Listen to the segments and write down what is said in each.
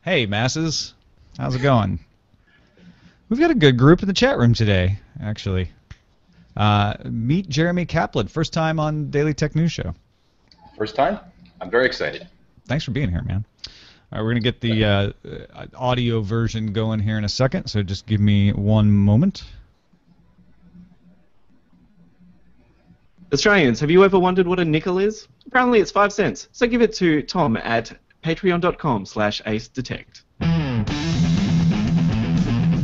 Hey, masses. How's it going? We've got a good group in the chat room today, actually. Meet Jeremy Kaplan, first time on Daily Tech News Show. First time? I'm very excited. Thanks for being here, man. All right, we're going to get the audio version going here in a second, so just give me one moment. Australians, have you ever wondered what a nickel is? Apparently it's 5 cents. So give it to Tom at patreon.com/acedetect.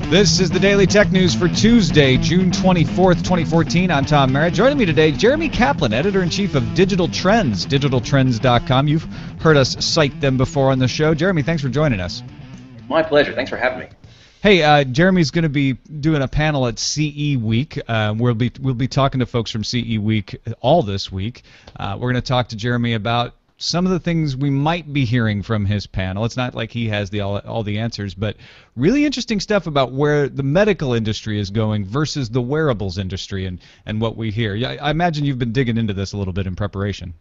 This is the Daily Tech News for Tuesday, June 24th, 2014. I'm Tom Merritt. Joining me today, Jeremy Kaplan, editor-in-chief of Digital Trends, digitaltrends.com. You've heard us cite them before on the show. Jeremy, thanks for joining us. My pleasure. Thanks for having me. Hey, Jeremy's going to be doing a panel at CE Week. We'll be talking to folks from CE Week all this week. We're going to talk to Jeremy about some of the things we might be hearing from his panel. It's not like he has all the answers, but really interesting stuff about where the medical industry is going versus the wearables industry and what we hear. Yeah, I imagine you've been digging into this a little bit in preparation.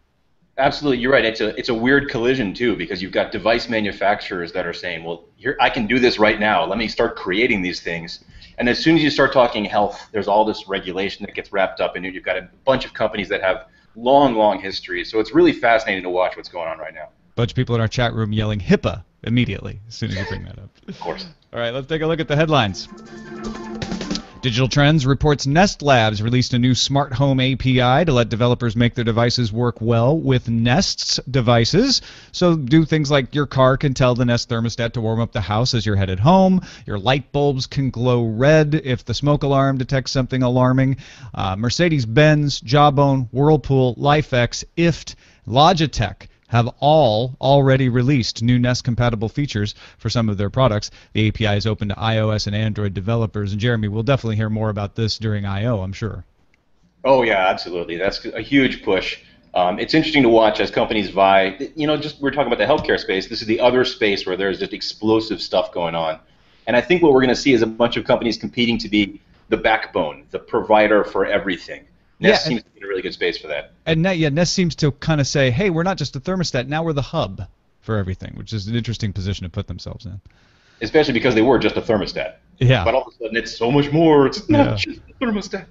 Absolutely, you're right. It's a weird collision too, because you've got device manufacturers that are saying, well, here, I can do this right now. Let me start creating these things. And as soon as you start talking health, there's all this regulation that gets wrapped up in it. You've got a bunch of companies that have long histories. So it's really fascinating to watch what's going on right now. Bunch of people in our chat room yelling HIPAA immediately as soon as you bring that up. Of course. All right, let's take a look at the headlines. Digital Trends reports Nest Labs released a new smart home API to let developers make their devices work well with Nest's devices. So do things like your car can tell the Nest thermostat to warm up the house as you're headed home. Your light bulbs can glow red if the smoke alarm detects something alarming. Mercedes-Benz, Jawbone, Whirlpool, LifeX, IFT, Logitech have all already released new Nest-compatible features for some of their products. The API is open to iOS and Android developers. And Jeremy, we'll definitely hear more about this during I/O, I'm sure. Oh yeah, absolutely. That's a huge push. It's interesting to watch as companies vie. You know, we're talking about the healthcare space. This is the other space where there's just explosive stuff going on. And I think what we're going to see is a bunch of companies competing to be the backbone, the provider for everything. Nest seems to be in a really good space for that. And Nest seems to kind of say, hey, we're not just a thermostat, now we're the hub for everything, which is an interesting position to put themselves in. Especially because they were just a thermostat. Yeah. But all of a sudden it's so much more. It's not just a thermostat.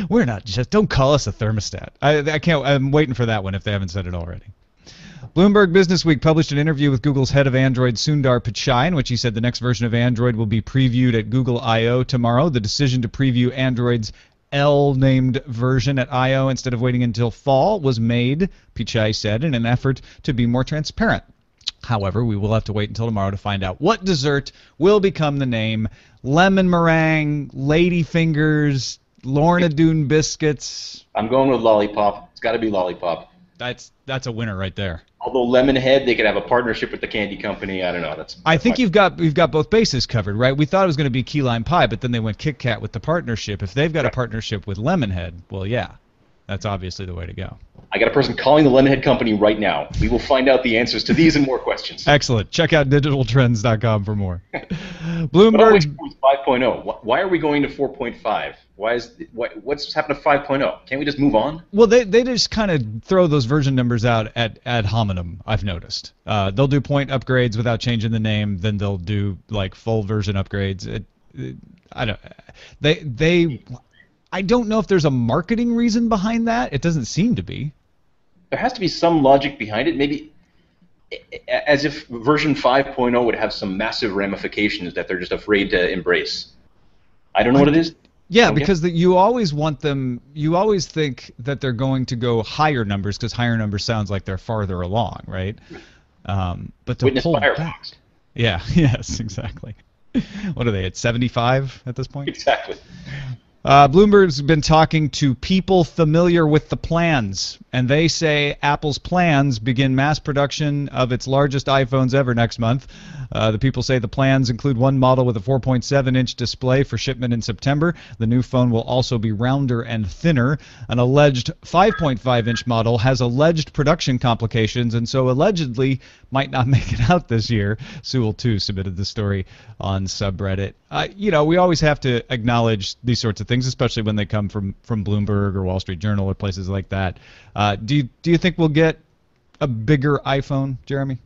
We're not just, don't call us a thermostat. I'm waiting for that one if they haven't said it already. Bloomberg Businessweek published an interview with Google's head of Android, Sundar Pichai, in which he said the next version of Android will be previewed at Google I/O tomorrow. The decision to preview Android's L-named version at I/O instead of waiting until fall was made, Pichai said, in an effort to be more transparent. However, we will have to wait until tomorrow to find out what dessert will become the name lemon meringue, ladyfingers, Lorna Doone biscuits. I'm going with lollipop. It's got to be lollipop. That's a winner right there. Although Lemonhead, they could have a partnership with the candy company. I don't know. I think we've got both bases covered, right? We thought it was going to be key lime pie, but then they went Kit Kat with the partnership. If they've got a partnership with Lemonhead, well, yeah, that's obviously the way to go. I got a person calling the Lemonhead company right now. We will find out the answers to these and more questions. Excellent. Check out digitaltrends.com for more. Bloomberg's 5.0. Why are we going to 4.5? What's happened to 5.0? Can't we just move on? Well, they just kind of throw those version numbers out ad hominem, I've noticed. They'll do point upgrades without changing the name, then they'll do like full version upgrades. I don't know if there's a marketing reason behind that. It doesn't seem to be. There has to be some logic behind it, maybe as if version 5.0 would have some massive ramifications that they're just afraid to embrace. I don't know what it is. Yeah, because you always want them. You always think that they're going to go higher numbers because higher numbers sounds like they're farther along, right? But to Witness pull Firefox. back, yeah, yes, exactly. What are they at 75 at this point? Exactly. Bloomberg's been talking to people familiar with the plans, and they say Apple's plans begin mass production of its largest iPhones ever next month. The people say the plans include one model with a 4.7-inch display for shipment in September. The new phone will also be rounder and thinner. An alleged 5.5-inch model has alleged production complications, and so allegedly might not make it out this year. Sewell, too, submitted the story on subreddit. You know, we always have to acknowledge these sorts of things, especially when they come from Bloomberg or Wall Street Journal or places like that. Do you think we'll get a bigger iPhone, Jeremy?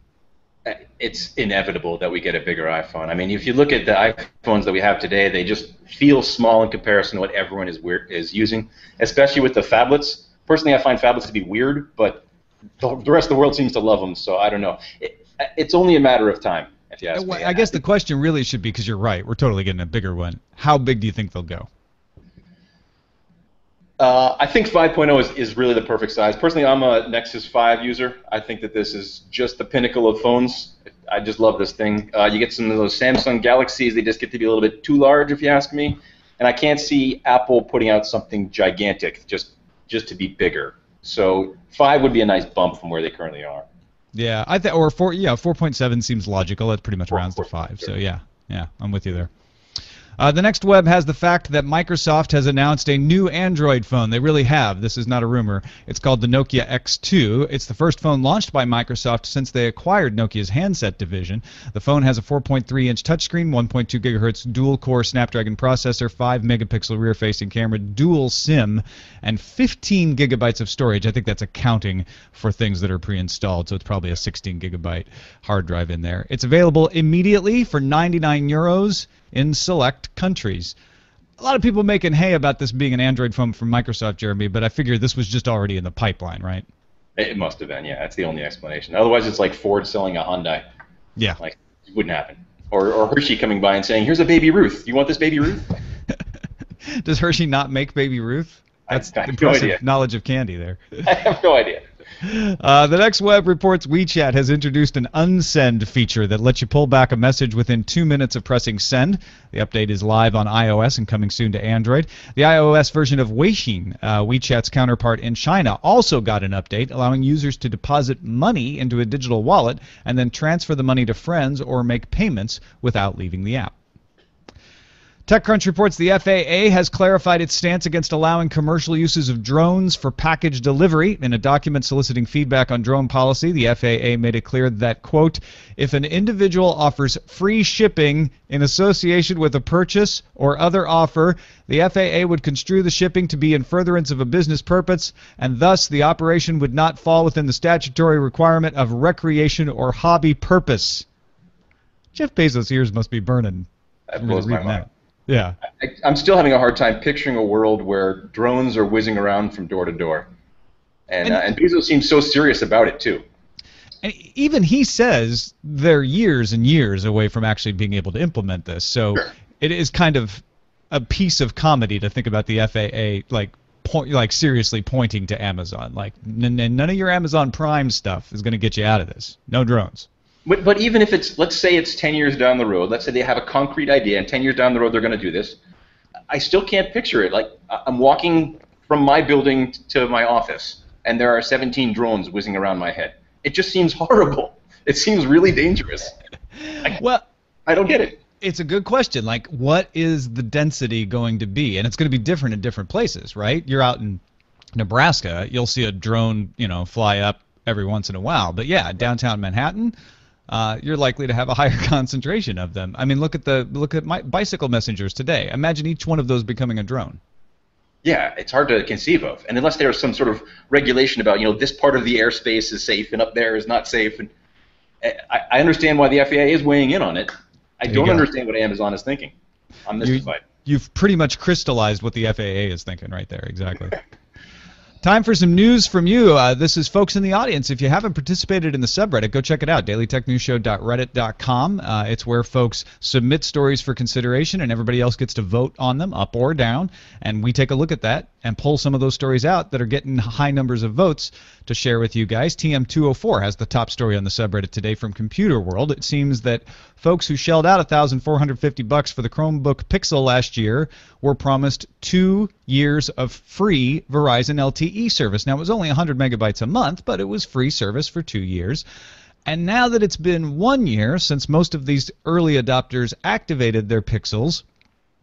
it's inevitable that we get a bigger iPhone. I mean, if you look at the iPhones that we have today, they just feel small in comparison to what everyone is using, especially with the phablets. Personally, I find phablets to be weird, but the rest of the world seems to love them, so I don't know. It's only a matter of time, if you ask me. I guess the question really should be, because you're right, we're totally getting a bigger one. How big do you think they'll go? I think 5.0 is really the perfect size. Personally, I'm a Nexus 5 user. I think that this is just the pinnacle of phones. I just love this thing. You get some of those Samsung Galaxies, they just get to be a little bit too large, if you ask me. And I can't see Apple putting out something gigantic just to be bigger. So 5 would be a nice bump from where they currently are. Yeah, 4.7 seems logical. That pretty much rounds to 5. So yeah, I'm with you there. The next web has the fact that Microsoft has announced a new Android phone. They really have. This is not a rumor. It's called the Nokia X2. It's the first phone launched by Microsoft since they acquired Nokia's handset division. The phone has a 4.3-inch touchscreen, 1.2 gigahertz dual-core Snapdragon processor, 5-megapixel rear-facing camera, dual SIM, and 15 gigabytes of storage. I think that's accounting for things that are pre-installed, so it's probably a 16-gigabyte hard drive in there. It's available immediately for 99 euros in select countries. A lot of people making hay about this being an Android phone from Microsoft, Jeremy, but I figure this was just already in the pipeline, right? It must have been, yeah. That's the only explanation. Otherwise, it's like Ford selling a Hyundai. Yeah. Like, it wouldn't happen. Or Hershey coming by and saying, here's a Baby Ruth. You want this Baby Ruth? Does Hershey not make Baby Ruth? That's impressive knowledge of candy there. I have no idea. The next web reports WeChat has introduced an unsend feature that lets you pull back a message within 2 minutes of pressing send. The update is live on iOS and coming soon to Android. The iOS version of Weixin, WeChat's counterpart in China, also got an update allowing users to deposit money into a digital wallet and then transfer the money to friends or make payments without leaving the app. TechCrunch reports the FAA has clarified its stance against allowing commercial uses of drones for package delivery. In a document soliciting feedback on drone policy, the FAA made it clear that, quote, if an individual offers free shipping in association with a purchase or other offer, the FAA would construe the shipping to be in furtherance of a business purpose, and thus the operation would not fall within the statutory requirement of recreation or hobby purpose. Jeff Bezos' ears must be burning. That blows my mind. Yeah. I'm still having a hard time picturing a world where drones are whizzing around from door to door. And Bezos seems so serious about it, too. And even he says they're years and years away from actually being able to implement this. So it is kind of a piece of comedy to think about the FAA seriously pointing to Amazon. Like, none of your Amazon Prime stuff is going to get you out of this. No drones. But even if it's, let's say it's 10 years down the road, let's say they have a concrete idea, and 10 years down the road they're going to do this, I still can't picture it. Like, I'm walking from my building to my office, and there are 17 drones whizzing around my head. It just seems horrible. It seems really dangerous. I don't get it. It's a good question. Like, what is the density going to be? And it's going to be different in different places, right? You're out in Nebraska, you'll see a drone, fly up every once in a while. But yeah, downtown Manhattan, you're likely to have a higher concentration of them. I mean, look at my bicycle messengers today. Imagine each one of those becoming a drone. Yeah, it's hard to conceive of, and unless there's some sort of regulation about this part of the airspace is safe and up there is not safe. And I understand why the FAA is weighing in on it. I don't understand what Amazon is thinking. I'm mystified. You've pretty much crystallized what the FAA is thinking right there. Exactly. Time for some news from you. This is folks in the audience. If you haven't participated in the subreddit, go check it out, dailytechnewsshow.reddit.com. It's where folks submit stories for consideration, and everybody else gets to vote on them, up or down. And we take a look at that and pull some of those stories out that are getting high numbers of votes to share with you guys. TM204 has the top story on the subreddit today from Computer World. It seems that folks who shelled out $1,450 for the Chromebook Pixel last year were promised 2 years of free Verizon LTE service. Now, it was only 100 megabytes a month, but it was free service for 2 years. And now that it's been 1 year since most of these early adopters activated their Pixels,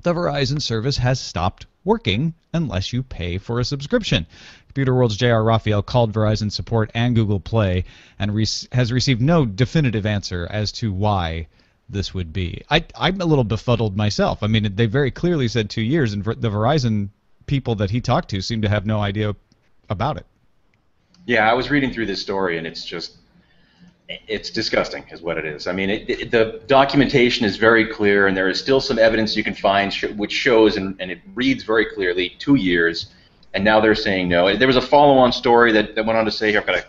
the Verizon service has stopped working unless you pay for a subscription. Computer World's J.R. Raphael called Verizon support and Google Play and has received no definitive answer as to why this would be. I'm a little befuddled myself. I mean, they very clearly said 2 years, and the Verizon people that he talked to seem to have no idea about it. Yeah, I was reading through this story, and it's just, It's disgusting, is what it is. I mean, the documentation is very clear, and there is still some evidence you can find which shows, and it reads very clearly, 2 years, and now they're saying no. There was a follow-on story that went on to say, here, I've got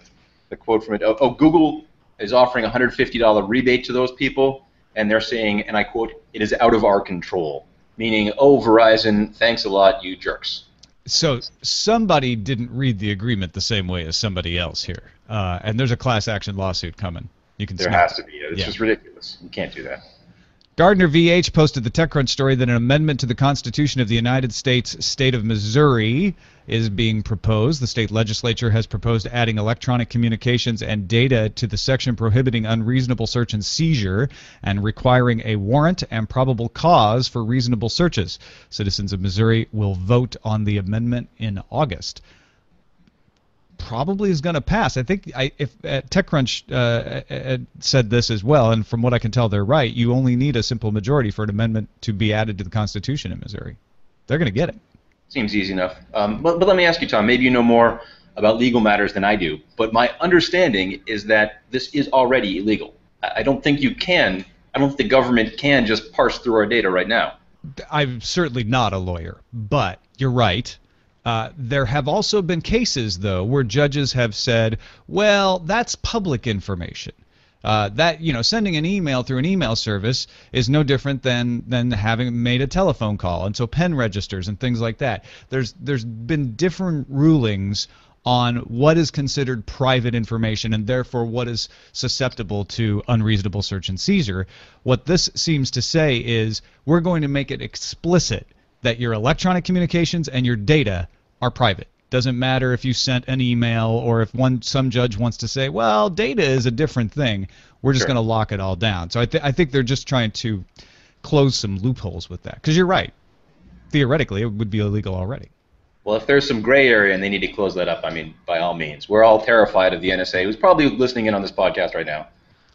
a quote from it. Oh, Google is offering a $150 rebate to those people, and they're saying, and I quote, "It is out of our control," meaning, oh, Verizon, thanks a lot, you jerks. So somebody didn't read the agreement the same way as somebody else here, and there's a class action lawsuit coming. You can. There has to be. It's just ridiculous. You can't do that. Gardner VH posted the TechCrunch story that an amendment to the Constitution of the United States state of Missouri is being proposed. The state legislature has proposed adding electronic communications and data to the section prohibiting unreasonable search and seizure and requiring a warrant and probable cause for reasonable searches. Citizens of Missouri will vote on the amendment in August. Probably is going to pass. I think if TechCrunch said this as well, and from what I can tell, they're right. You only need a simple majority for an amendment to be added to the Constitution in Missouri. They're going to get it. Seems easy enough. But let me ask you, Tom. Maybe you know more about legal matters than I do. But my understanding is that this is already illegal. I don't think you can. I don't think the government can just parse through our data right now. I'm certainly not a lawyer, but you're right. There have also been cases, though, where judges have said, well, that's public information. Sending an email through an email service is no different than having made a telephone call, and so pen registers and things like that. There's been different rulings on what is considered private information and therefore what is susceptible to unreasonable search and seizure. What this seems to say is we're going to make it explicit that your electronic communications and your data are private. Doesn't matter if you sent an email or if some judge wants to say, well, data is a different thing. We're just going to lock it all down. So I think they're just trying to close some loopholes with that. Because you're right. Theoretically, it would be illegal already. Well, if there's some gray area and they need to close that up, I mean, by all means. We're all terrified of the NSA, who's probably listening in on this podcast right now.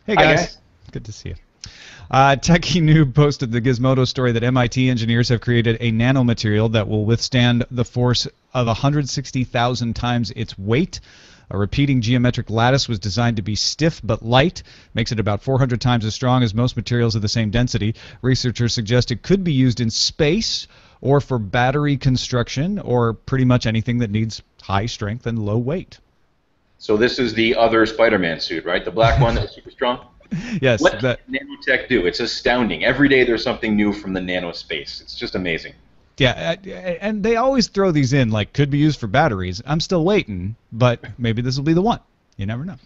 Hey, guys. Good to see you. Techie Noob posted the Gizmodo story that MIT engineers have created a nanomaterial that will withstand the force of 160,000 times its weight. A repeating geometric lattice was designed to be stiff but light, makes it about 400 times as strong as most materials of the same density. Researchers suggest it could be used in space or for battery construction or pretty much anything that needs high strength and low weight. So this is the other Spider-Man suit, right? The black one that's super strong? Yes. What does nanotech do? It's astounding. Every day there's something new from the nanospace. It's just amazing. Yeah, and they always throw these in like could be used for batteries. I'm still waiting, but maybe this will be the one. You never know.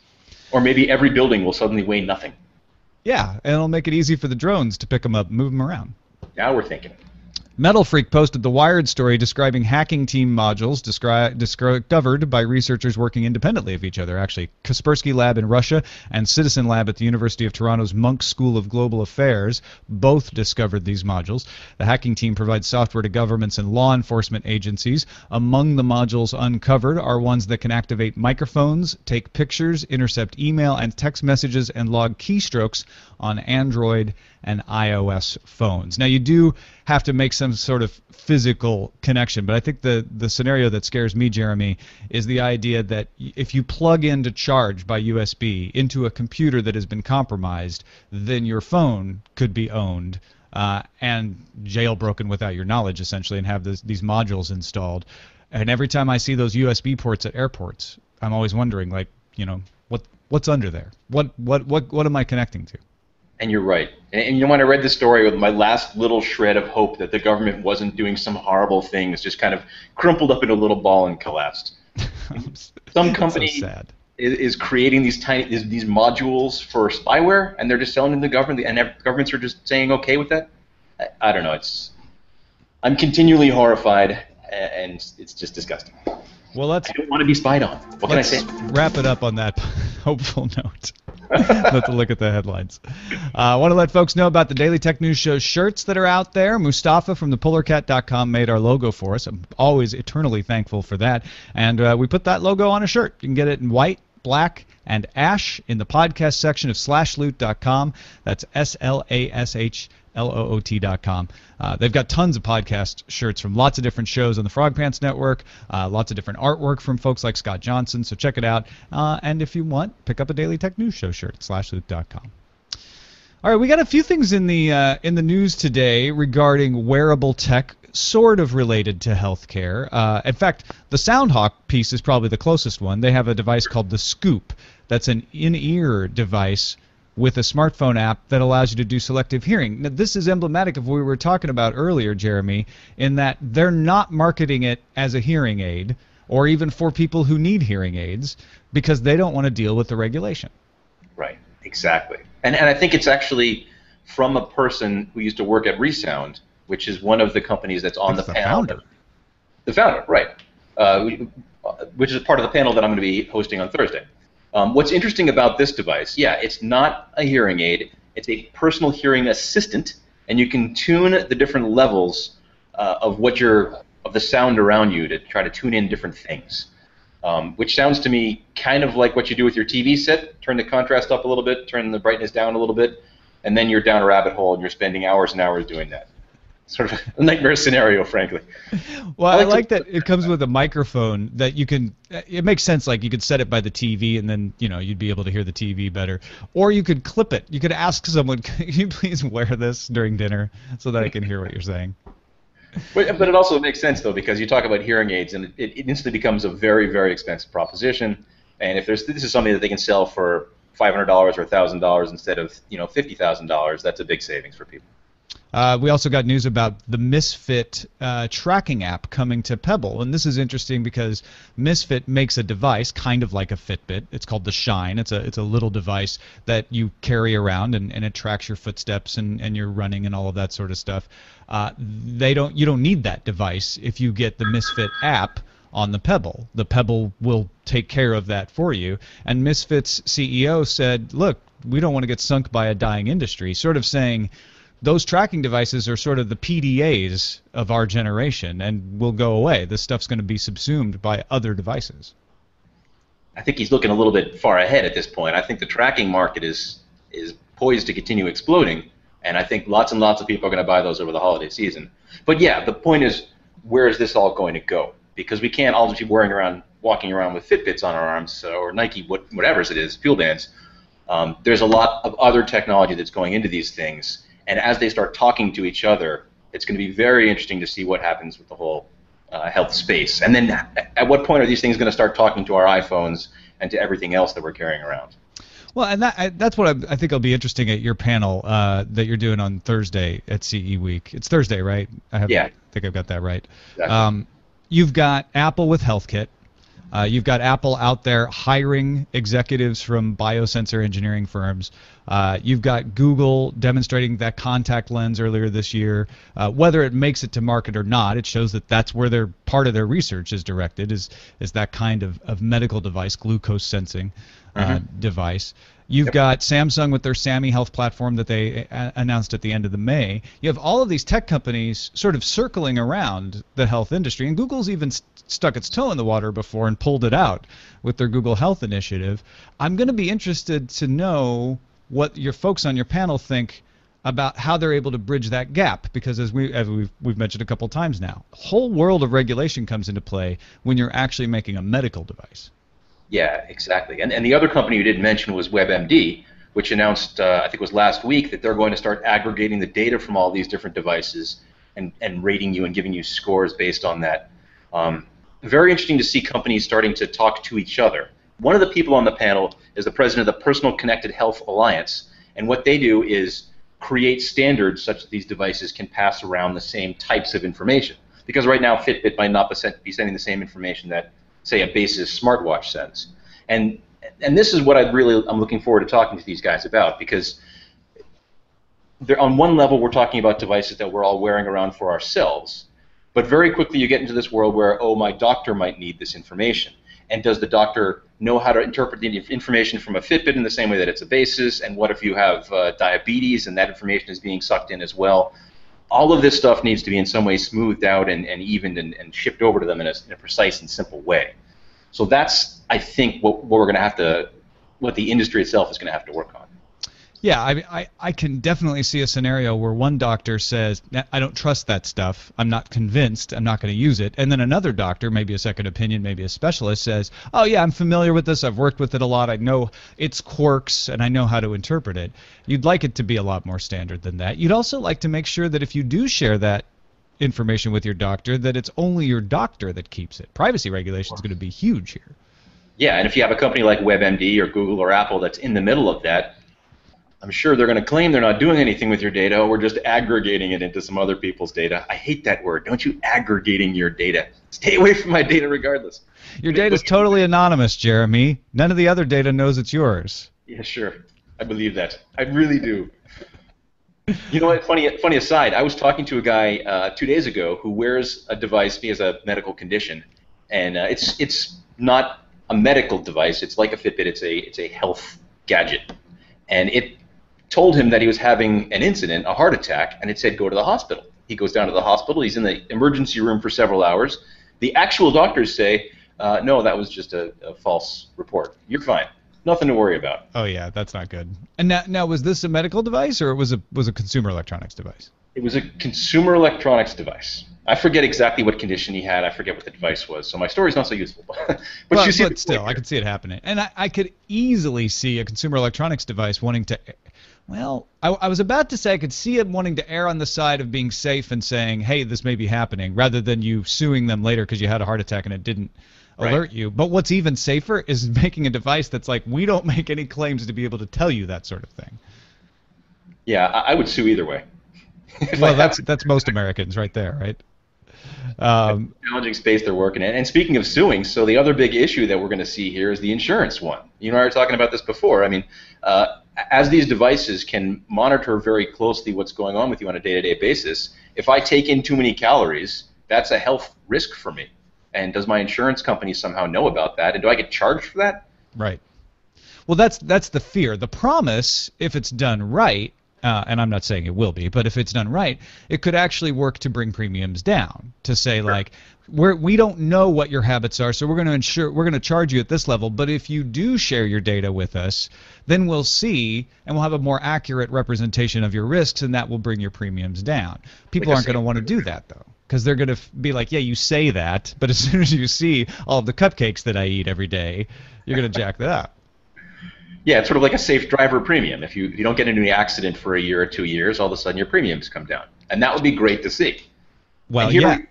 Or maybe every building will suddenly weigh nothing. Yeah, and it'll make it easy for the drones to pick them up and move them around. Now we're thinking. Metal Freak posted the Wired story describing hacking team modules discovered by researchers working independently of each other. Actually, Kaspersky Lab in Russia and Citizen Lab at the University of Toronto's Munk School of Global Affairs both discovered these modules. The hacking team provides software to governments and law enforcement agencies. Among the modules uncovered are ones that can activate microphones, take pictures, intercept email and text messages, and log keystrokes on Android and iOS phones. Now, you do have to make some sort of physical connection, but I think the scenario that scares me, Jeremy, is the idea that if you plug in to charge by USB into a computer that has been compromised, then your phone could be owned and jailbroken without your knowledge, essentially, and have these modules installed. And every time I see those USB ports at airports, I'm always wondering, like, you know, what's under there? What am I connecting to? And you're right. And you know, when I read the story, with my last little shred of hope that the government wasn't doing some horrible things, just kind of crumpled up in a little ball and collapsed. Some company is creating these these modules for spyware, and they're just selling them to the government, and governments are just saying okay with that. I don't know. I'm continually horrified, and it's just disgusting. Well, I don't want to be spied on. What can I say? Wrap it up on that hopeful note. Let's look at the headlines. I want to let folks know about the Daily Tech News Show shirts that are out there. Mustafa from thepullercat.com made our logo for us. I'm always eternally thankful for that. And we put that logo on a shirt. You can get it in white, black and ash in the podcast section of slashloot.com. That's SLASHLOOT.com. They've got tons of podcast shirts from lots of different shows on the Frog Pants Network, lots of different artwork from folks like Scott Johnson, so check it out. And if you want, pick up a Daily Tech News Show shirt at slashloot.com. All right, we got a few things in the news today regarding wearable tech, sort of related to healthcare. In fact, the SoundHawk piece is probably the closest one. They have a device called the Scoop. That's an in-ear device with a smartphone app that allows you to do selective hearing. Now, this is emblematic of what we were talking about earlier, Jeremy, in that they're not marketing it as a hearing aid or even for people who need hearing aids because they don't want to deal with the regulation. Right, exactly. And I think it's actually from a person who used to work at Resound, which is one of the companies that's on the panel. Founder. The founder, right. Which is part of the panel that I'm going to be hosting on Thursday. What's interesting about this device, yeah, it's not a hearing aid. It's a personal hearing assistant, and you can tune the different levels of the sound around you to try to tune in different things. Which sounds to me kind of like what you do with your TV set. Turn the contrast up a little bit, turn the brightness down a little bit, and then you're down a rabbit hole and you're spending hours and hours doing that. Sort of a nightmare scenario, frankly. Well, I like that it comes with a microphone that you can. It makes sense. Like you could set it by the TV, and then you'd be able to hear the TV better. Or you could clip it. You could ask someone, "Can you please wear this during dinner so that I can hear what you're saying?" But it also makes sense though, because you talk about hearing aids, and it instantly becomes a very, very expensive proposition. And if this is something that they can sell for $500 or $1,000 instead of $50,000, that's a big savings for people. We also got news about the Misfit tracking app coming to Pebble, and this is interesting because Misfit makes a device kind of like a Fitbit. It's called the Shine. It's a little device that you carry around, and it tracks your footsteps and your running and all of that sort of stuff. You don't need that device if you get the Misfit app on the Pebble. The Pebble will take care of that for you. And Misfit's CEO said, "Look, we don't want to get sunk by a dying industry," sort of saying, those tracking devices are sort of the PDAs of our generation and will go away. This stuff's going to be subsumed by other devices. I think he's looking a little bit far ahead at this point. I think the tracking market is poised to continue exploding, and I think lots and lots of people are going to buy those over the holiday season. But yeah, the point is, where is this all going to go? Because we can't all just be walking around with Fitbits on our arms or Nike, whatever it is, Fuel Bands. There's a lot of other technology that's going into these things. And as they start talking to each other, it's going to be very interesting to see what happens with the whole health space. And then at what point are these things going to start talking to our iPhones and to everything else that we're carrying around? Well, and that's what I think will be interesting at your panel that you're doing on Thursday at CE Week. It's Thursday, right? I think I've got that right. Exactly. You've got Apple with HealthKit. You've got Apple out there hiring executives from biosensor engineering firms. You've got Google demonstrating that contact lens earlier this year. Whether it makes it to market or not, it shows that that's where part of their research is directed, is that kind of medical device, glucose sensing device. You've got Samsung with their Sammy Health platform that they announced at the end of the May. You have all of these tech companies sort of circling around the health industry, and Google's even stuck its toe in the water before and pulled it out with their Google Health initiative. I'm going to be interested to know what your folks on your panel think about how they're able to bridge that gap, because as we've mentioned a couple times now, a whole world of regulation comes into play when you're actually making a medical device. Yeah, exactly. And the other company you didn't mention was WebMD, which announced, I think it was last week, that they're going to start aggregating the data from all these different devices and rating you and giving you scores based on that. Very interesting to see companies starting to talk to each other. One of the people on the panel is the president of the Personal Connected Health Alliance, and what they do is create standards such that these devices can pass around the same types of information. Because right now Fitbit might not be sending the same information that, say, a Basis smartwatch sends. And this is what I'm looking forward to talking to these guys about, because on one level we're talking about devices that we're all wearing around for ourselves, but very quickly you get into this world where, oh, my doctor might need this information. And does the doctor know how to interpret the information from a Fitbit in the same way that it's a Basis? And what if you have diabetes and that information is being sucked in as well? All of this stuff needs to be in some way smoothed out and evened and shipped over to them in a precise and simple way. So that's, I think, what we're going to have to, what the industry itself is going to have to work on. Yeah, I can definitely see a scenario where one doctor says, I don't trust that stuff, I'm not convinced, I'm not going to use it, and then another doctor, maybe a second opinion, maybe a specialist, says, oh yeah, I'm familiar with this, I've worked with it a lot, I know its quirks, and I know how to interpret it. You'd like it to be a lot more standard than that. You'd also like to make sure that if you do share that information with your doctor, that it's only your doctor that keeps it. Privacy regulation is going to be huge here. Yeah, and if you have a company like WebMD or Google or Apple that's in the middle of that, I'm sure they're going to claim they're not doing anything with your data, we're just aggregating it into some other people's data. I hate that word. Don't you aggregating your data. Stay away from my data regardless. Your data is totally anonymous, Jeremy. None of the other data knows it's yours. Yeah, sure. I believe that. I really do. You know what? Funny aside, I was talking to a guy 2 days ago who wears a device. He has a medical condition, and it's not a medical device. It's like a Fitbit. It's a health gadget, and it told him that he was having an incident, a heart attack, and it said go to the hospital. He goes down to the hospital. He's in the emergency room for several hours. The actual doctors say, no, that was just a false report. You're fine. Nothing to worry about. Oh yeah, that's not good. And now was this a medical device or was a consumer electronics device? It was a consumer electronics device. I forget exactly what condition he had. I forget what the device was. So my story's not so useful. But you see, but still, I could see it happening. And I could easily see a consumer electronics device wanting to. Well, I was about to say I could see it wanting to err on the side of being safe and saying, hey, this may be happening, rather than you suing them later because you had a heart attack and it didn't alert you. But what's even safer is making a device that's like, we don't make any claims to be able to tell you that sort of thing. Yeah, I would sue either way. Well, that's most Americans right there, right? Challenging space they're working in. And speaking of suing, so the other big issue that we're going to see here is the insurance one. You and I were talking about this before. I mean, as these devices can monitor very closely what's going on with you on a day-to-day basis, if I take in too many calories, that's a health risk for me. And does my insurance company somehow know about that? And do I get charged for that? Right. Well, that's the fear. The promise, if it's done right, and I'm not saying it will be, but if it's done right, it could actually work to bring premiums down. To say like, we don't know what your habits are, so we're going to charge you at this level. But if you do share your data with us, then we'll see, and we'll have a more accurate representation of your risks, and that will bring your premiums down. People aren't going to want to do that though, because they're going to be like, yeah, you say that, but as soon as you see all of the cupcakes that I eat every day, you're going to jack that up. Yeah, it's sort of like a safe driver premium. If you don't get into an accident for a year or 2 years, all of a sudden your premiums come down, and that would be great to see. Well, here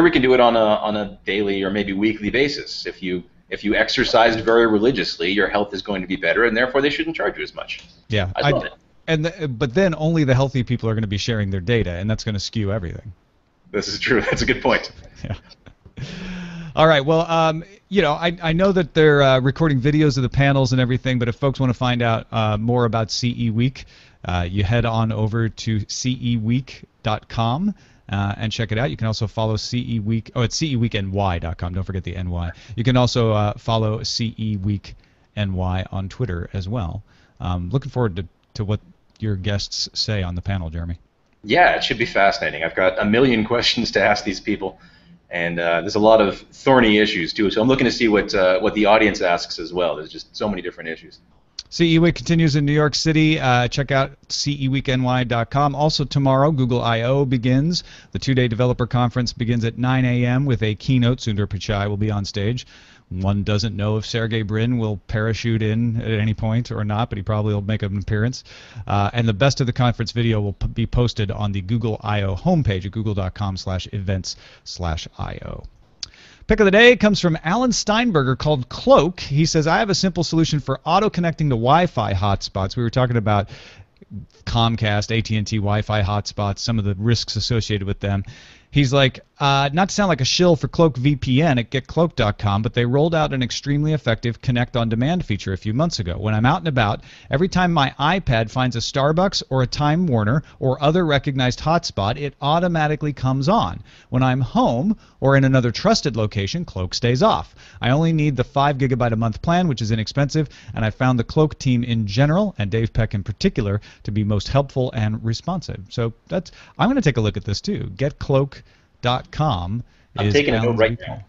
we can do it on a daily or maybe weekly basis. If you exercised very religiously, your health is going to be better, and therefore they shouldn't charge you as much. Yeah, I love it. But then only the healthy people are going to be sharing their data, and that's going to skew everything. This is true. That's a good point. Yeah. All right. Well, I know that they're recording videos of the panels and everything, but if folks want to find out more about CE Week, you head on over to ceweek.com and check it out. You can also follow CE Week. Oh, it's ceweekny.com. Don't forget the NY. You can also follow CE Week NY on Twitter as well. Looking forward to what your guests say on the panel, Jeremy. Yeah, it should be fascinating. I've got a million questions to ask these people. And there's a lot of thorny issues, too. So I'm looking to see what the audience asks as well. There's just so many different issues. CE Week continues in New York City. Check out ceweekny.com. Also tomorrow, Google I/O begins. The two-day developer conference begins at 9 a.m. with a keynote. Sundar Pichai will be on stage. One doesn't know if Sergey Brin will parachute in at any point or not, but he probably will make an appearance. And the best of the conference video will be posted on the Google I/O homepage at google.com/events/IO. Pick of the day comes from Alan Steinberger called Cloak. He says, I have a simple solution for auto-connecting to Wi-Fi hotspots. We were talking about Comcast, AT&T Wi-Fi hotspots, some of the risks associated with them. He's like, not to sound like a shill for Cloak VPN at getcloak.com, but they rolled out an extremely effective Connect on Demand feature a few months ago. When I'm out and about, every time my iPad finds a Starbucks or a Time Warner or other recognized hotspot, it automatically comes on. When I'm home or in another trusted location, Cloak stays off. I only need the 5 GB a month plan, which is inexpensive, and I found the Cloak team in general, and Dave Peck in particular, to be most helpful and responsive. So I'm going to take a look at this too. GetCloak.com. I'm taking a note right now.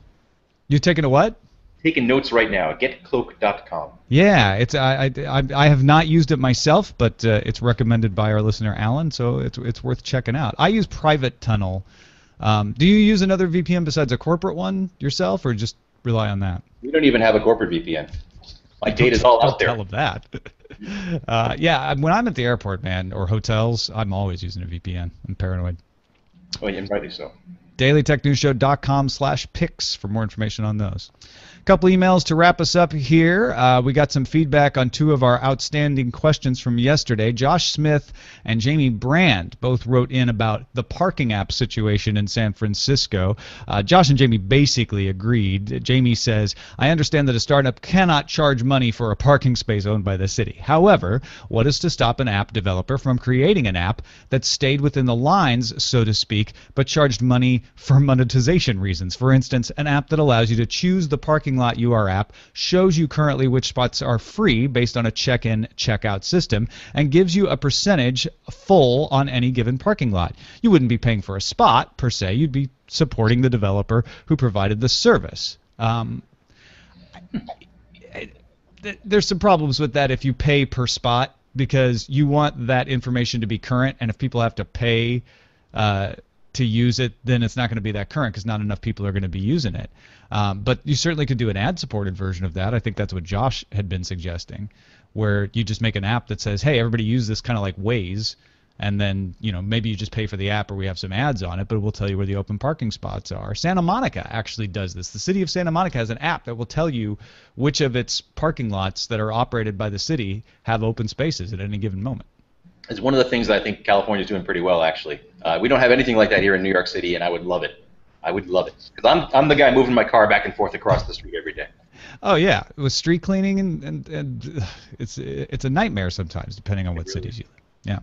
You taking a what? taking notes right now. Getcloak.com. Yeah, it's I have not used it myself, but it's recommended by our listener Alan, so it's worth checking out. I use Private Tunnel. Do you use another VPN besides a corporate one yourself, or just rely on that? We don't even have a corporate VPN. My data's all out there. Tell them that. Yeah, when I'm at the airport, man, or hotels, I'm always using a VPN. I'm paranoid. Oh, and rightly so. DailyTechNewsShow.com/picks for more information on those. A couple emails to wrap us up here. We got some feedback on two of our outstanding questions from yesterday. Josh Smith and Jamie Brand both wrote in about the parking app situation in San Francisco. Josh and Jamie basically agreed. Jamie says, I understand that a startup cannot charge money for a parking space owned by the city. However, what is to stop an app developer from creating an app that stayed within the lines, so to speak, but charged money for monetization reasons? For instance, an app that allows you to choose the parking lot you are at, shows you currently which spots are free based on a check-in, check-out system, and gives you a percentage full on any given parking lot. You wouldn't be paying for a spot, per se. You'd be supporting the developer who provided the service. There's some problems with that if you pay per spot, because you want that information to be current, and if people have to pay to use it, then it's not going to be that current because not enough people are going to be using it. But you certainly could do an ad-supported version of that. I think that's what Josh had been suggesting, where you just make an app that says, hey, everybody use this, kind of like Waze, and then maybe you just pay for the app or we have some ads on it, but it will tell you where the open parking spots are. Santa Monica actually does this. The city of Santa Monica has an app that will tell you which of its parking lots that are operated by the city have open spaces at any given moment. It's one of the things that I think California is doing pretty well, actually. We don't have anything like that here in New York City, and I would love it. I would love it. Because I'm the guy moving my car back and forth across the street every day. Oh, yeah. With street cleaning, and it's a nightmare sometimes, depending on what cities you live. Yeah.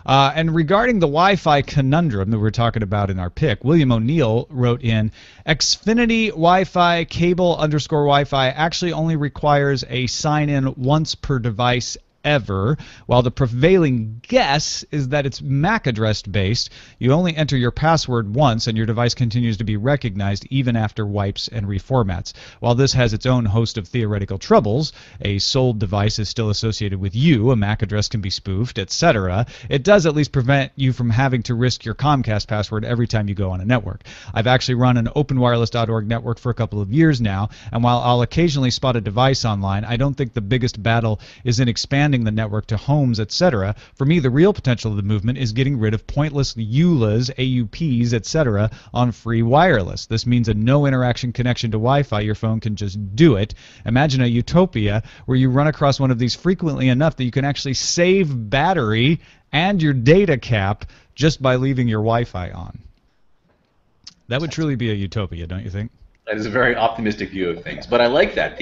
And regarding the Wi-Fi conundrum that we were talking about in our pick, William O'Neill wrote in, Xfinity Wi-Fi cable _ Wi-Fi actually only requires a sign-in once per device ever, while the prevailing guess is that it's MAC address based. You only enter your password once and your device continues to be recognized even after wipes and reformats. While this has its own host of theoretical troubles, a sold device is still associated with you, a MAC address can be spoofed, etc., it does at least prevent you from having to risk your Comcast password every time you go on a network. I've actually run an openwireless.org network for a couple of years now, and while I'll occasionally spot a device online, I don't think the biggest battle is in expanding the network to homes, etc. For me, the real potential of the movement is getting rid of pointless EULAs, AUPs, etc. on free wireless. This means a no interaction connection to Wi-Fi. Your phone can just do it. Imagine a utopia where you run across one of these frequently enough that you can actually save battery and your data cap just by leaving your Wi-Fi on. That would truly be a utopia, don't you think? That is a very optimistic view of things, but I like that.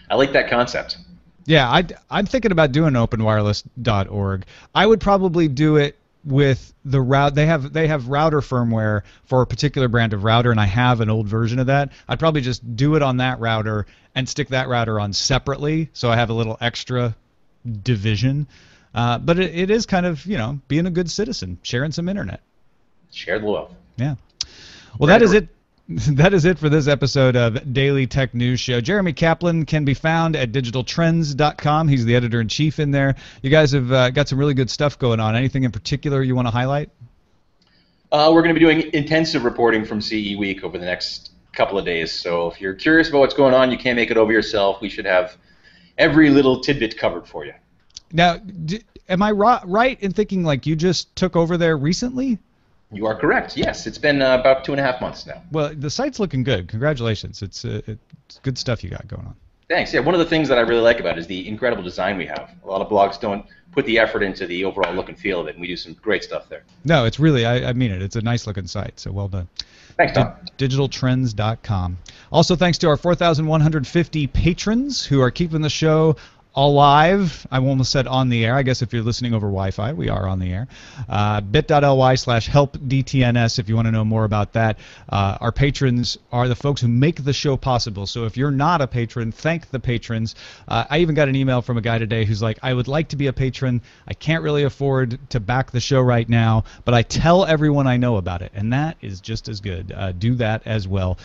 I like that concept. Yeah, I'm thinking about doing openwireless.org. I would probably do it with the route. They have router firmware for a particular brand of router, and I have an old version of that. I'd probably just do it on that router and stick that router on separately, so I have a little extra division. But it is kind of, being a good citizen, sharing some internet. Share the wealth. Yeah. Well, that is it. That is it for this episode of Daily Tech News Show. Jeremy Kaplan can be found at digitaltrends.com. He's the editor-in-chief in there. You guys have got some really good stuff going on. Anything in particular you want to highlight? We're going to be doing intensive reporting from CE Week over the next couple of days. So if you're curious about what's going on, you can't make it over yourself. We should have every little tidbit covered for you. Now, am I right in thinking like you just took over there recently? You are correct. Yes, it's been about 2.5 months now. Well, the site's looking good. Congratulations. It's good stuff you got going on. Thanks. Yeah, one of the things that I really like about it is the incredible design we have. A lot of blogs don't put the effort into the overall look and feel of it, and we do some great stuff there. No, it's really, I mean it. It's a nice looking site, so well done. Thanks, Tom. Digitaltrends.com. Also, thanks to our 4,150 patrons who are keeping the show alive. I almost said on the air. I guess if you're listening over Wi-Fi, we are on the air. bit.ly/helpdtns if you want to know more about that. Our patrons are the folks who make the show possible. So if you're not a patron, thank the patrons. I even got an email from a guy today who's like, I would like to be a patron. I can't really afford to back the show right now, but I tell everyone I know about it, and that is just as good. Do that as well.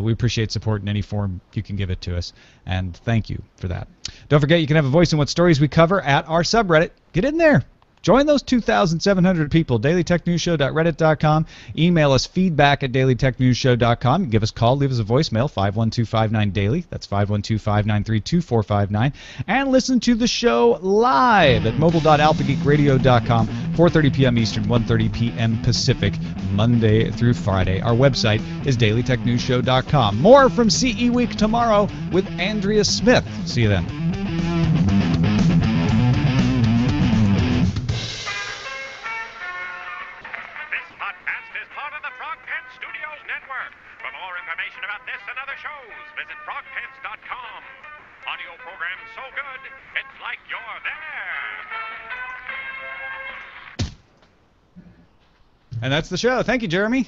We appreciate support in any form you can give it to us, and thank you for that. Don't forget, you can have a voice in what stories we cover at our subreddit. Get in there. Join those 2,700 people. dailytechnewsshow.reddit.com. Email us feedback@dailytechnewsshow.com. Give us a call. Leave us a voicemail, 512-59-DAILY. That's 512-593-2459. And listen to the show live at mobile.alphageekradio.com, 4:30 p.m. Eastern, 1:30 p.m. Pacific, Monday through Friday. Our website is dailytechnewsshow.com. More from CE Week tomorrow with Andrea Smith. See you then. Visit frogpants.com. Audio program so good, it's like you're there. And that's the show. Thank you, Jeremy.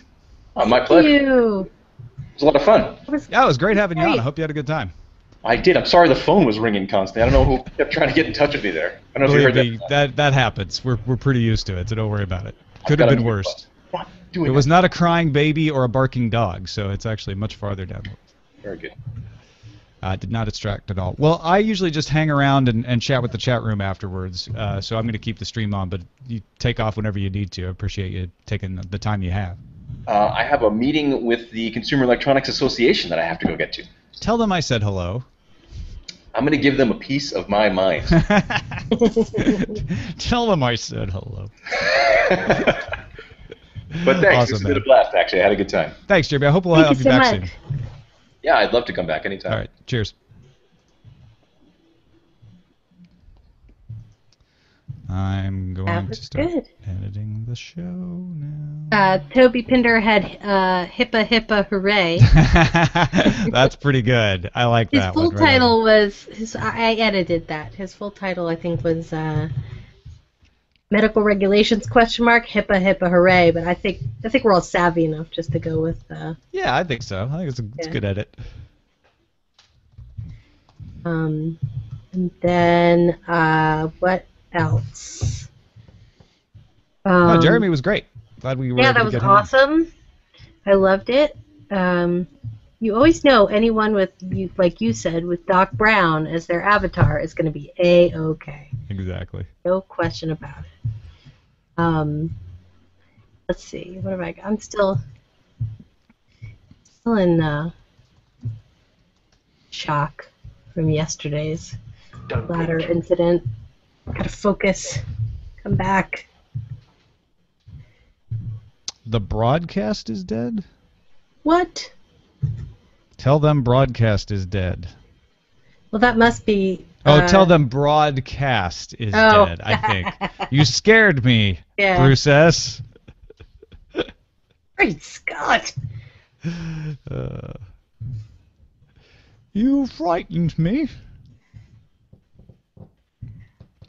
My pleasure. Thank you. It was a lot of fun. Yeah, it was great having you on. I hope you had a good time. I did. I'm sorry the phone was ringing constantly. I don't know who kept trying to get in touch with me there. I don't know if you heard that. That happens. We're pretty used to it, so don't worry about it. Could have been worse. It was not a crying baby or a barking dog, so it's actually much farther down. Very good. Did not distract at all. Well, I usually just hang around and chat with the chat room afterwards, so I'm going to keep the stream on, but you take off whenever you need to. I appreciate you taking the time you have. I have a meeting with the Consumer Electronics Association that I have to go get to. Tell them I said hello. I'm going to give them a piece of my mind. Tell them I said hello. But thanks. Awesome, this has been a blast, actually. I had a good time. Thanks, Jeremy. I hope we'll have you back soon. Yeah, I'd love to come back anytime. All right. Cheers. I'm going to start editing the show now. Toby Pinder had HIPAA HIPAA hooray. That's pretty good. I like that one. His full title was, I edited that. His full title, I think, was Medical Regulations ? HIPAA HIPAA hooray. But I think we're all savvy enough just to go with. Yeah, I think so. I think it's a good edit. And then what else? Jeremy was great. Glad we were able to get him. Yeah, that was awesome. I loved it. You always know anyone with, like you said, with Doc Brown as their avatar is going to be A-okay. Exactly. No question about it. Let's see. What have I got? I'm still in shock from yesterday's ladder incident. Gotta focus. Come back. The broadcast is dead? What? Tell them broadcast is dead. Well, that must be... tell them broadcast is dead, I think. You scared me, Bruce S. Great Scott! You frightened me.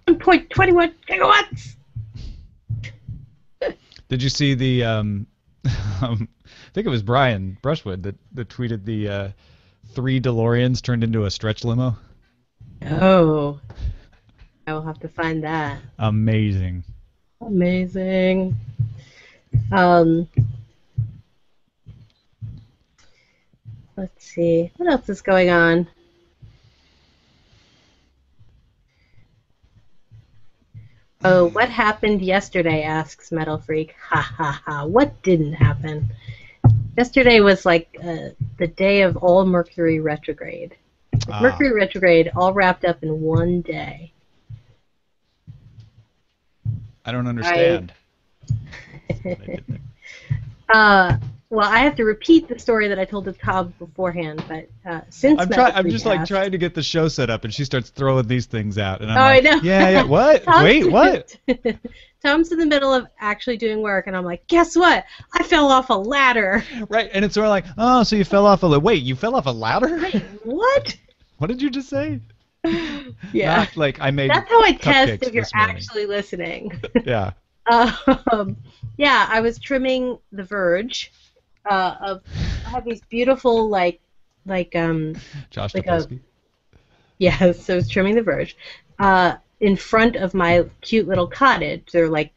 1.21 gigawatts! Did you see the... I think it was Brian Brushwood that tweeted the 3 DeLoreans turned into a stretch limo. Oh. I will have to find that. Amazing. Amazing. Let's see. What else is going on? Oh, what happened yesterday, asks Metal Freak. Ha ha ha. What didn't happen? Yesterday was like the day of all Mercury retrograde. Mercury retrograde all wrapped up in one day. I don't understand. Well, I have to repeat the story that I told to Tom beforehand, but since I'm just like trying to get the show set up, and she starts throwing these things out, and I'm I know. Yeah, what? Wait, what? Tom's in the middle of actually doing work, and I'm like, guess what? I fell off a ladder. Right, and it's sort of like, oh, so you fell off a ladder. Wait, you fell off a ladder? Wait, what? What did you just say? Yeah. Not like I made That's how I test cupcakes if you're this morning. actually listening. Yeah. Yeah, I was trimming the verge of. I have these beautiful like Josh like Topolsky. yes, so I was trimming the verge in front of my cute little cottage. They're like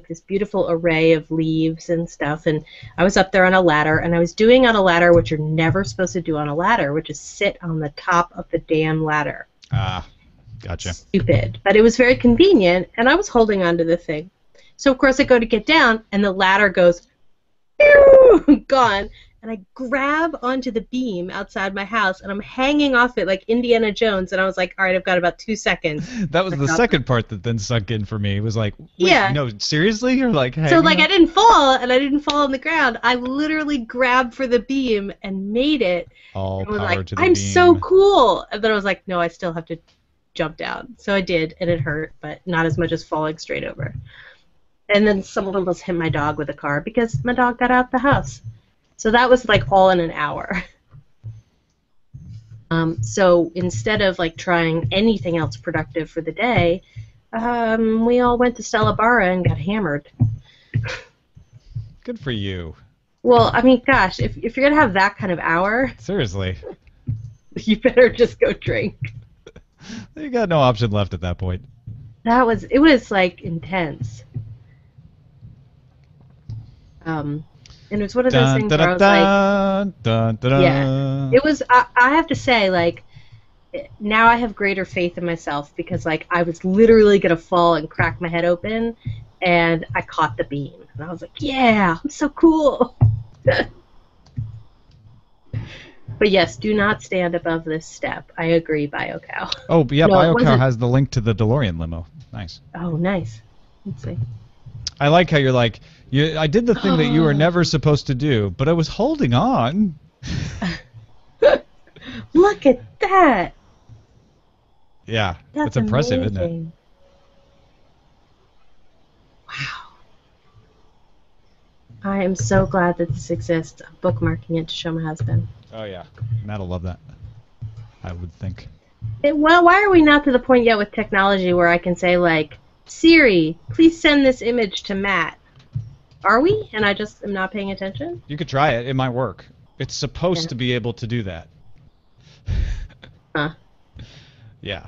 this beautiful array of leaves and stuff, and I was up there on a ladder, and I was doing on a ladder what you're never supposed to do on a ladder, which is sit on the top of the damn ladder. Ah, gotcha. Stupid, but it was very convenient, and I was holding onto the thing. So of course I go to get down, and the ladder goes, gone, and I grab onto the beam outside my house, and I'm hanging off it like Indiana Jones, and I was like, all right, I've got about 2 seconds. That was the second part that then sunk in for me. It was like, wait, Yeah. no, seriously? You're like, hey, So like I didn't fall, and I didn't fall on the ground. I literally grabbed for the beam and made it. all And was power like, to the I'm beam. so cool. And then I was like, no, I still have to jump down. So I did, and it hurt, but not as much as falling straight over. And then someone almost hit my dog with a car because my dog got out the house. So that was like all in an hour. So instead of like trying anything else productive for the day, we all went to Stella Barra and got hammered. Good for you. Well, I mean, gosh, if you're going to have that kind of hour, Seriously. you better just go drink. You got no option left at that point. It was like intense. And it was one of those things where I was like, yeah, it was, I have to say, like, now I have greater faith in myself because, like, I was literally going to fall and crack my head open, and I caught the beam. And I was like, yeah, I'm so cool. But yes, do not stand above this step. I agree, BioCow. Oh, yeah, No, it BioCow wasn't- has the link to the DeLorean limo. Nice. Oh, nice. Let's see. I like how you're like, I did the thing that you were never supposed to do, but I was holding on. Look at that. Yeah, That's it's impressive, amazing. isn't it? Wow. I am so glad that this exists. I'm bookmarking it to show my husband. Oh, yeah. Matt will love that, I would think. Well, why are we not to the point yet with technology where I can say, like, Siri, please send this image to Matt? Are we? And I just am not paying attention? You could try it. It might work. It's supposed to be able to do that. Huh. Yeah.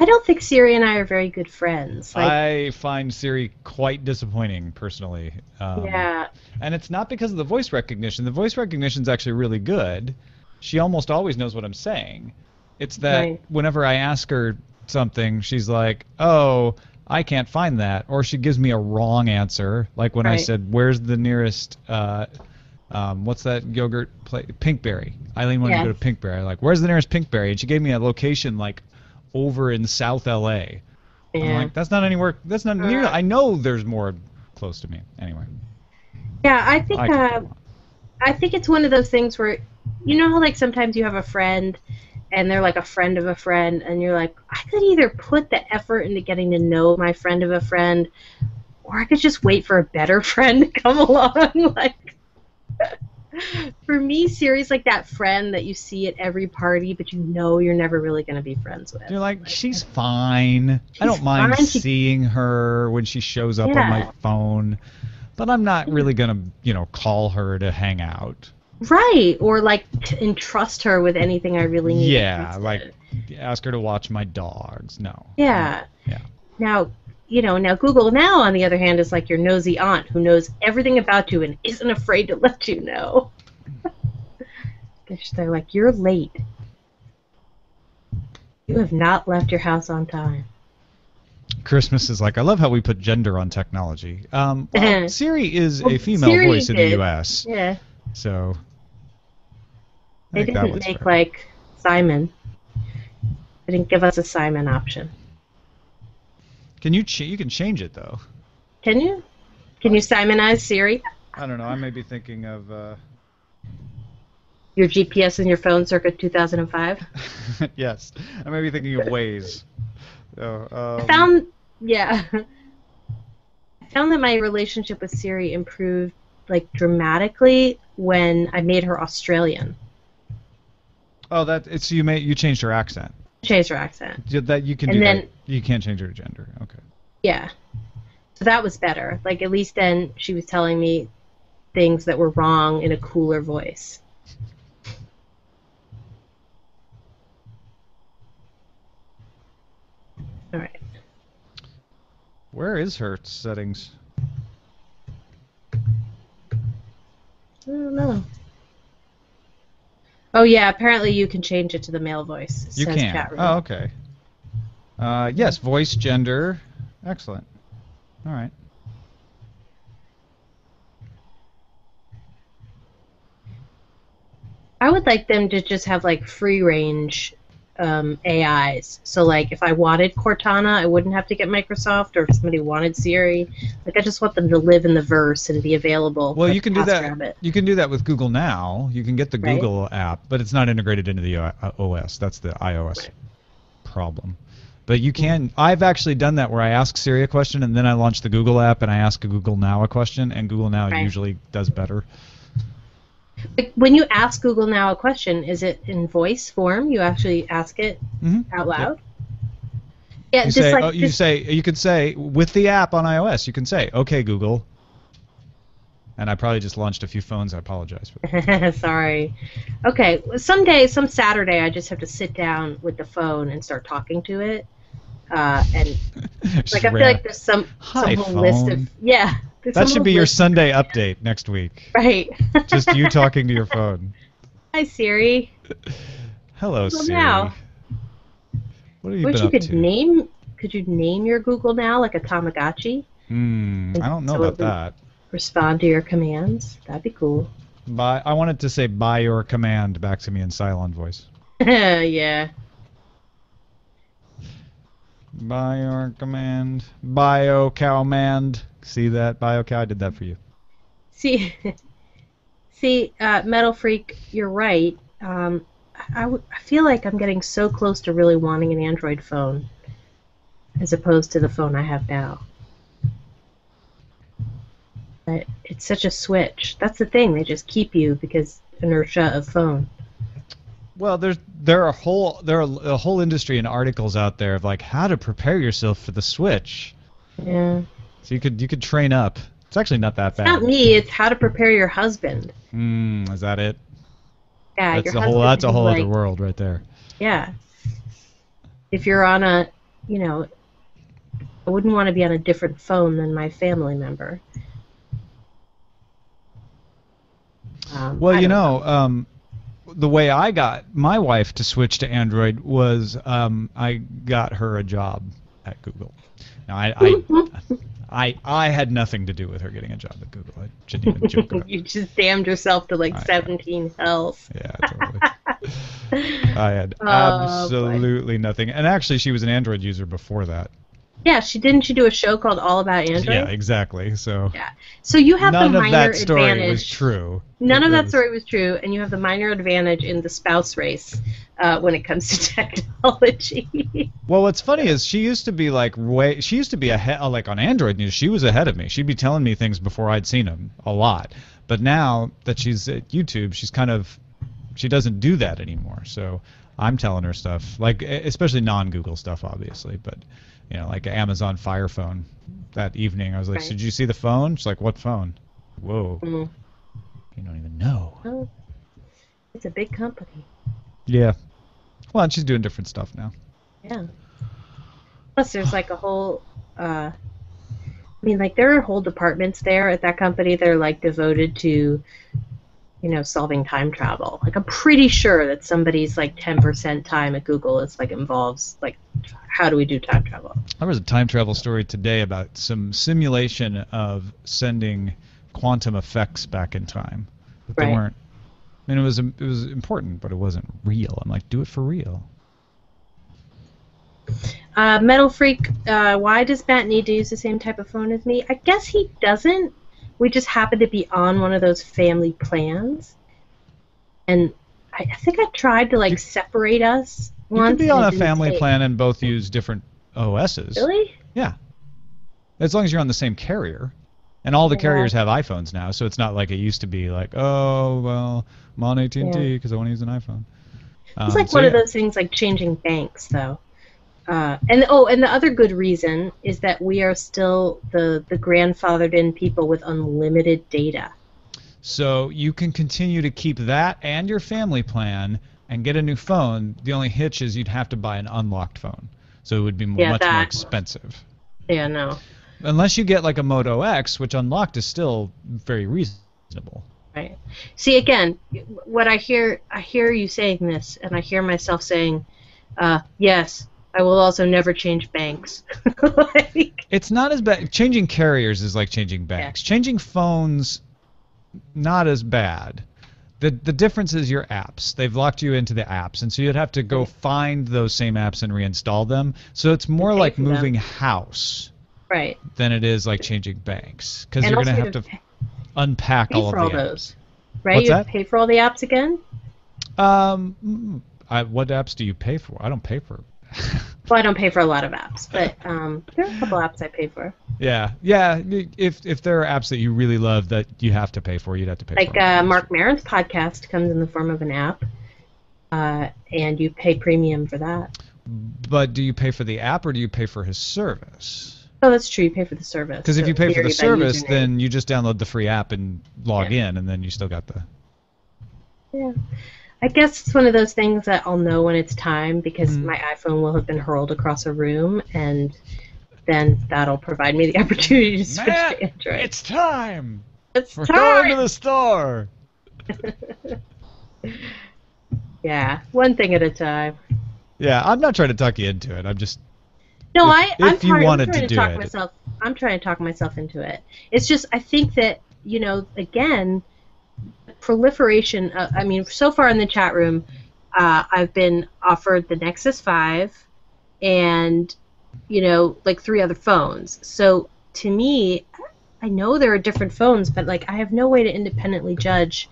I don't think Siri and I are very good friends. Like, I find Siri quite disappointing, personally. yeah. And it's not because of the voice recognition. The voice recognition is actually really good. She almost always knows what I'm saying. It's that Right. whenever I ask her something, she's like, oh, I can't find that. Or she gives me a wrong answer. Like when I Right. said, where's the nearest, what's that yogurt place? Pinkberry. Eileen wanted to go to Pinkberry. Like, where's the nearest Pinkberry? And she gave me a location, like, over in South LA. I'm Yeah. like, that's not anywhere, that's not near, I know there's more close to me. Anyway. Yeah, I think I can- I think it's one of those things where, you know how like sometimes you have a friend and they're like a friend of a friend and you're like, I could either put the effort into getting to know my friend of a friend or I could just wait for a better friend to come along. Like, for me, Siri's like that friend that you see at every party but you know you're never really going to be friends with. You're like, she's fine. I She's don't mind fine. seeing her when she shows up on Yeah. my phone. But I'm not really going to, call her to hang out. Right, or like entrust her with anything I really need. Yeah, instead. like ask her to watch my dogs. No. Yeah. Yeah. Now, now Google Now, on the other hand, is like your nosy aunt who knows everything about you and isn't afraid to let you know. They're like, you're late. You have not left your house on time. Christmas is like, I love how we put gender on technology. Well, Siri is Well, a female Siri voice in the did. U.S. Yeah. So I They think that didn't one's make, fair. like, Simon. They didn't give us a Simon option. Can you can change it though? Can you? Can you Simonize Siri? I don't know. I may be thinking of. Your GPS in your phone circa 2005? Yes, I may be thinking of Waze. I found that my relationship with Siri improved like dramatically when I made her Australian. Oh, you changed her accent. Change her accent. That you can And do then- that. You can't change her gender. Okay. Yeah. So that was better. Like, at least then she was telling me things that were wrong in a cooler voice. All right. Where is her settings? I don't know. Oh yeah, apparently you can change it to the male voice. You says can. chat room. Oh, okay. Yes, voice, gender. Excellent. All right. I would like them to just have like free range AIs. So like if I wanted Cortana, I wouldn't have to get Microsoft, or if somebody wanted Siri, like I just want them to live in the verse and be available. Well, for you can do that. TaskRabbit. You can do that with Google Now. You can get the Right. Google app, but it's not integrated into the OS. That's the iOS Right. problem. But you can. I've actually done that where I ask Siri a question and then I launch the Google app and I ask Google Now a question, and Google Now Right. usually does better. Like, when you ask Google Now a question, is it in voice form? You actually ask it out loud? Yeah, You just say, like you could say with the app on iOS, you can say, "Okay, Google." And I probably just launched a few phones. I apologize for that. Sorry. Okay, someday, some Saturday, I just have to sit down with the phone and start talking to it. And like I feel like there's some Hi, whole list phone. of there's That some should whole be your list- Sunday update next week. right. Just you talking to your phone. Hi Siri. Hello, Well, Siri. now. What have you Wish been you up could to? name. Could you name your Google Now like a Tamagotchi? I don't know So about it would that. Respond to your commands. That'd be cool. I wanted to say "by your command" back to me in Cylon voice. Yeah. By your command, bio-cow-mand. See that, bio-cow? I did that for you. See, Metal Freak, you're right. I feel like I'm getting so close to really wanting an Android phone, as opposed to the phone I have now. But it's such a switch. That's the thing. They just keep you because inertia of phone. Well, there are a whole industry and articles out there of like how to prepare yourself for the switch. Yeah. So you could train up. It's actually not that It's bad. not me. It's how to prepare your husband. Is that it? Yeah, That's your a husband. whole. That's a who's whole like, other world right there. Yeah. If you're on a, I wouldn't want to be on a different phone than my family member. Well, I you don't know, the way I got my wife to switch to Android was I got her a job at Google. Now, I had nothing to do with her getting a job at Google. I shouldn't even joke about it. You just damned yourself to like 17 hells. Yeah, totally. I had Oh, boy. absolutely nothing. And actually, she was an Android user before that. Yeah, didn't she do a show called All About Android? Yeah, exactly. So Yeah. So you have none the of minor that story advantage. was true. None of It that was- story was true, and you have the minor advantage in the spouse race when it comes to technology. Well, what's funny is she used to be like she used to be ahead, like on Android news. She was ahead of me. She'd be telling me things before I'd seen them a lot. But now that she's at YouTube, she doesn't do that anymore. So I'm telling her stuff, like especially non-Google stuff, obviously. But like Amazon Fire Phone. That evening, I was like, Right. "Did you see the phone?" She's like, "What phone?" Whoa, Mm. you don't even know. Oh, it's a big company. Yeah. Well, and she's doing different stuff now. Yeah. Plus, there's like a whole. I mean, like there are whole departments there at that company that are like devoted to, solving time travel. Like I'm pretty sure that somebody's like 10% time at Google is like involves like how do we do time travel? There was a time travel story today about some simulation of sending quantum effects back in time. But they Right. weren't. I mean, it was important, but it wasn't real. I'm like, do it for real. Metal Freak, why does Matt need to use the same type of phone as me? I guess he doesn't. We just happen to be on one of those family plans. And I think I tried to like separate us You once. could be and on it a didn't family take. plan and both use different OSs. Really? Yeah. As long as you're on the same carrier. And all the Yeah. carriers have iPhones now, so it's not like it used to be like, oh, well, I'm on AT&T Yeah. because I want to use an iPhone. It's like one of those things like changing banks, though. And the other good reason is that we are still the grandfathered in people with unlimited data. So you can continue to keep that and your family plan and get a new phone. The only hitch is you'd have to buy an unlocked phone. So it would be much more expensive. Yeah, no. Unless you get like a Moto X, which unlocked is still very reasonable. Right. See, again, what I hear you saying this, and I hear myself saying, yes, I will also never change banks. It's not as bad. Changing carriers is like changing banks. Yeah. Changing phones, not as bad. The difference is your apps. They've locked you into the apps, and so you'd have to go find those same apps and reinstall them. So it's more like moving house than it is like changing banks, because you're going to have to unpack all of the apps. Right? What's you that? Pay for all the apps again? What apps do you pay for? I don't pay for. Well, I don't pay for a lot of apps, but there are a couple apps I pay for. Yeah. If there are apps that you really love that you have to pay for, you'd have to pay for. Like Mark Maron's podcast comes in the form of an app, and you pay premium for that. But do you pay for the app or do you pay for his service? Oh, that's true. You pay for the service. Because if you pay for the service, then you just download the free app and log in, and then you still got the... Yeah. I guess it's one of those things that I'll know when it's time, because my iPhone will have been hurled across a room, and then that'll provide me the opportunity to switch to Android. It's time! We're going to the store! Yeah, one thing at a time. Yeah, I'm not trying to talk you into it. I'm just... No, I'm trying to talk myself into it. It's just, I think that, again, proliferation, I mean, so far in the chat room, I've been offered the Nexus 5 and, like 3 other phones. So, to me, I know there are different phones, but, like, I have no way to independently judge.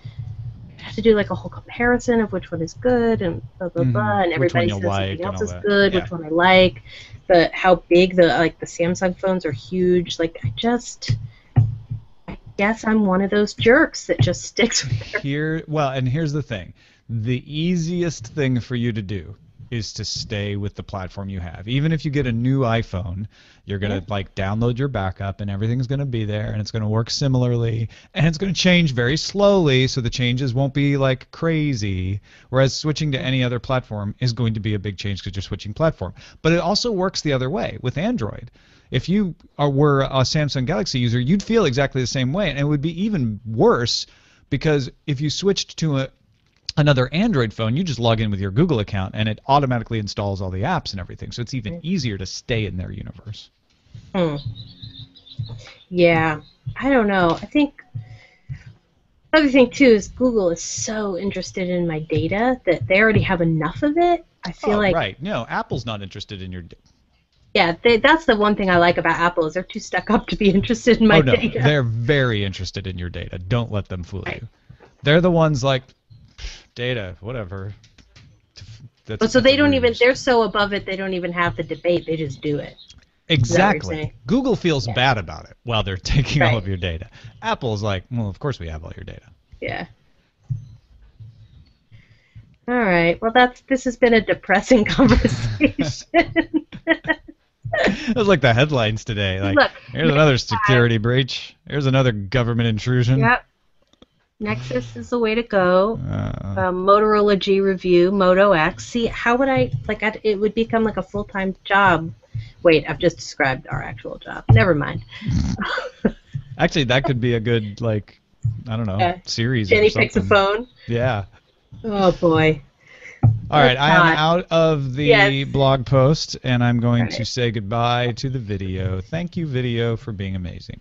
I have to do, like, a whole comparison of which one is good and blah, blah, blah, and everybody says something else is good, which one I like. But how big the Samsung phones are huge. Like, I guess I'm one of those jerks that just sticks with their... And here's the thing. The easiest thing for you to do is to stay with the platform you have. Even if you get a new iPhone, you're going to download your backup and everything's going to be there and it's going to work similarly and it's going to change very slowly so the changes won't be like crazy, whereas switching to any other platform is going to be a big change because you're switching platform. But it also works the other way with Android. If you were a Samsung Galaxy user, you'd feel exactly the same way, and it would be even worse because if you switched to another Android phone, you just log in with your Google account and it automatically installs all the apps and everything. So it's even easier to stay in their universe. Yeah, I don't know. I think another thing too is Google is so interested in my data that they already have enough of it. I feel like... Right. No, Apple's not interested in your data. Yeah, that's the one thing I like about Apple is they're too stuck up to be interested in my data. They're very interested in your data. Don't let them fool you. They're the ones like... Data, whatever. So they don't even, they're so above it, they don't even have the debate, they just do it. Exactly. Google feels bad about it while they're taking all of your data. Apple's like, well, of course we have all your data. Yeah. All right, well this has been a depressing conversation. It was like the headlines today. Like, look, here's another security breach. Here's another government intrusion. Yep. Nexus is the way to go. Motorola G review, Moto X. See, how would it would become like a full-time job. Wait, I've just described our actual job. Never mind. Actually, that could be a good, I don't know, series Jenny or something. picks a phone. Yeah. Oh, boy. All right, I am out of the blog post, and I'm going to say goodbye to the video. Thank you, video, for being amazing.